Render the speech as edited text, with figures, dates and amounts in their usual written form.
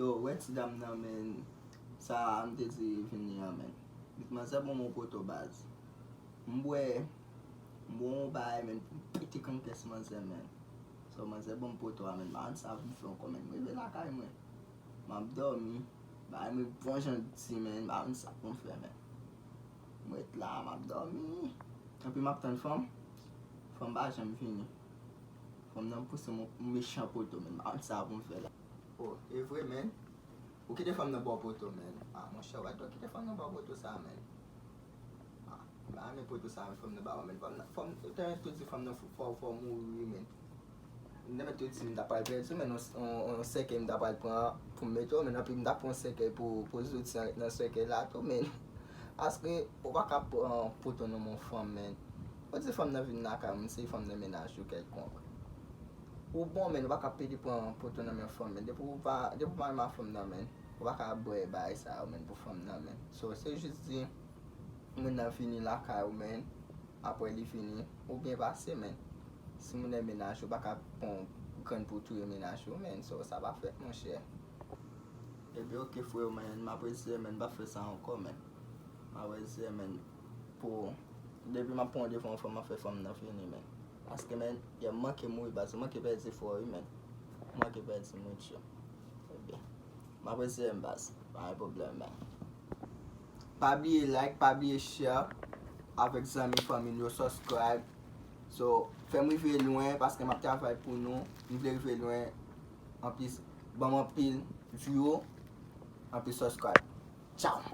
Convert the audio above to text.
So, wè ti dam nan men, sa mte di vini an men. Bitman se bon mon poto baz. Mbwe bay men, piti kan kes man se men. So, man se bon poto an men, man sa vin fè an komen. Mwen ve la kay mwen. Man dormi, bay mwen bon jan ti men, man sa kon fè men. Mwen la, man dormi. An pi map tan fòm ba jan vini. Fòm nan pousse mon méchant poto men, man sa kon fè la. Oh, e vre men. Ou ki te fòm nan bo poto men. Ah, mon chè wè to ki te fòm nan bo poto sa men. Ah, ba men poto sa men fòm nan ba men. Fòm tout di fòm nan fòm mouri men. Mwen met tout di mda pal perdi men on seke mda pal pou meto men api mda pon seke pou zouti nan seke la to men. Aske ou baka poto nan mon fòm men. Ou di fòm nan vin nan ka mwen se fòm nan menaj ou kelkonk. Ou bon men, ou baka pedi pou poto nan men fòm men. Depo ou pa man fòm nan men, ou baka boye bay sa ou men pou fòm nan men. So se jist di, mwen nan fini la ka ou men, apwe li fini, ou bien pase men. Si mwen nan menaj ou baka pon kan pou touye menaj ou men, so sa ba fet mon chè. Ebe ok fwe ou men, ma prese men, ba fwe sa anko men. Ma prese men, pou, depi ma ponde fòm ma fwe fòm nan fini men. Aske men, yon manke mou basi, manke perdi fò yon men. Manke perdi mou chò. Ebe, ma prese yon basi, pa yon problem men. Pa bliye like, pa bliye share, avek zami famin yo subscribe. So, fè mou rive lwen, paske ma travay pou nou, mou rive lwen, an pis, ban mwen pil view, an pis subscribe. Ciao!